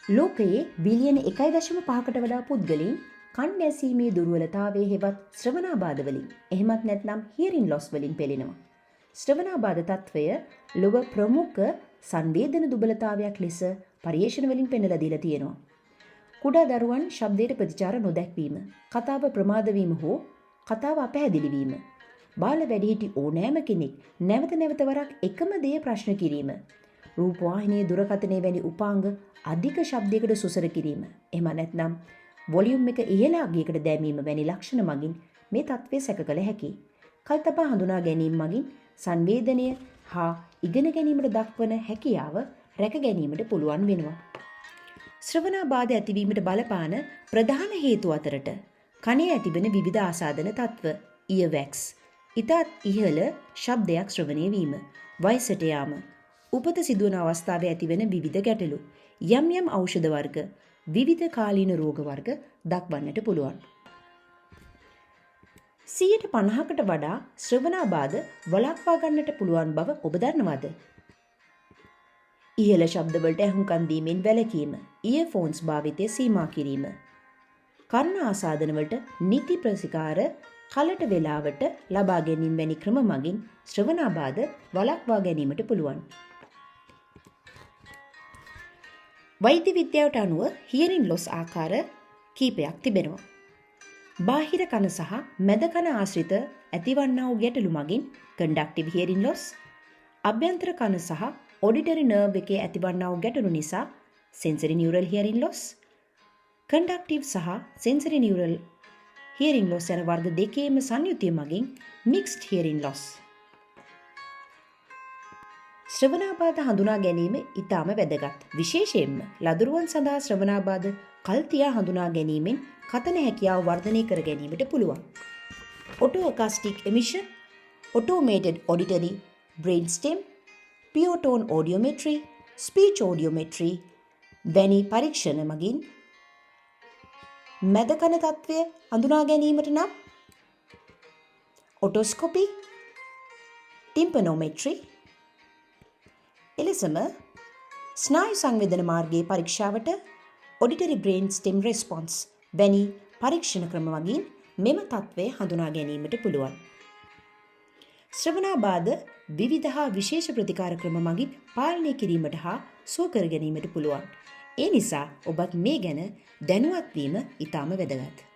ලෝකයේ බිලියන 1.5කට වඩා පුද්ගලයන් කන් ඇසීමේ දුර්වලතාවයේ හෙවත් ශ්‍රවණාබාධ වලින් එහෙමත් නැත්නම් හියරින් ලොස් වලින් පෙළෙනවා. ශ්‍රවණාබාධ තත්වය ලොව ප්‍රමුඛ සංවේදන දුබලතාවයක් ලෙස පර්යේෂණ වලින් පෙන්වලා දීලා තියෙනවා. කුඩා දරුවන් ශබ්දයට ප්‍රතිචාර නොදැක්වීම, කතාව ප්‍රමාද වීම හෝ කතාව අපැහැදිලි වීම, බාල වැඩිහිටි ඕනෑම කෙනෙක් නැවත නැවත වරක් එකම දේ ප්‍රශ්න කිරීම, රූපවාහිනියේ දුරකථනයේ වැනි උපාංග අධික ශබ්දයකට සුසර කිරීම, එහෙම නැත්නම් වොලියුම් එක ඉහළ අගයකට දැමීම වැනි ලක්ෂණ මගින් මේ තත්ත්වය සැක කළ හැකියි. කල්තබා හඳුනා ගැනීම මගින් සංවේදනය හා ඉගෙන ගැනීමට දක්වන හැකියාව රැක ගැනීමට පුළුවන් වෙනවා. ශ්‍රවණාබාධ ඇතිවීමට බලපාන ප්‍රධාන හේතු අතරට කනේ ඇතිවන විවිධ ආසාදන තත්ත්ව, ඉයර්වැක්ස්, ඉතාත් ඉහළ ශබ්දයක් ශ්‍රවණය වීම, වයසට යාම, උපත සිදුවන අවස්ථාවේ ඇතිවන විවිධ ගැටලු, යම් යම් ඖෂධ වර්ග, විවිධ කාලීන රෝග වර්ග දක්වන්නට පුළුවන්. 50%කට වඩා ශ්‍රවණාබාධ වළක්වා ගන්නට පුළුවන් බව ඔබ දන්නවද? ඉහළ ශබ්දවලට ඇහුම්කන් දීමෙන් වැළකීම, ඉයර්ෆෝන්ස් භාවිතය සීමා කිරීම, කර්ණ ආසාදනවලට නිති ප්‍රතිකාර කලට වේලාවට ලබා ගැනීම වැනි ක්‍රම මගින් ශ්‍රවණාබාධ වළක්වා ගැනීමට පුළුවන්. වෛද්‍ය විද්‍යාවට අනුව හියරින් ලොස් ආකාර කීපයක් තිබෙනවා. බාහිර කන සහ මැද කන ආශ්‍රිත ඇතිවන්නා වූ ගැටලු මගින් කන්ඩක්ටිව් හියරින් ලොස්, අභ්‍යන්තර කන සහ ඔඩිටරි නර්ව් එකේ ඇතිවන්නා වූ ගැටලු නිසා සෙන්සරි නියුරල් හියරින් ලොස්, කන්ඩක්ටිව් සහ සෙන්සරි නියුරල් හියරින් ලොස් යන වර්ග දෙකේම සංයුතිය මගින් මික්ස්ඩ් හියරින් ලොස්. ශ්‍රවණාබාධ හඳුනා ගැනීම ඉතාම වැදගත්. විශේෂයෙන්ම ලදරුවන් සඳහා ශ්‍රවණාබාධ කල්තියා හඳුනා ගැනීමෙන් කතන හැකියාව වර්ධනය කර ගැනීමට පුළුවන්. Otoacoustic emission, automated auditory brain stem, pure tone audiometry, speech audiometry වැනි පරීක්ෂණ මගින් මැද කන තත්ත්වය හඳුනා ගැනීමට නම් ඔටෝස්කොපි, ටිම්පනෝමෙට්‍රි, එලෙසම ස්නායු සංවේදන මාර්ගයේ පරීක්ෂාවට ඔඩිටරි බ්‍රේන් ස්ටෙම් රෙස්පොන්ස් වැනි පරීක්ෂණ ක්‍රම මගින් මෙම තත්ත්වය හඳුනා ගැනීමට පුළුවන්. ශ්‍රවණාබාධ විවිධ හා විශේෂ ප්‍රතිකාර ක්‍රම මගින් පාලනය කිරීමට හා සුව කර ගැනීමට පුළුවන්. ඒ නිසා ඔබත් මේ ගැන දැනුවත් වීම ඉතාම වැදගත්.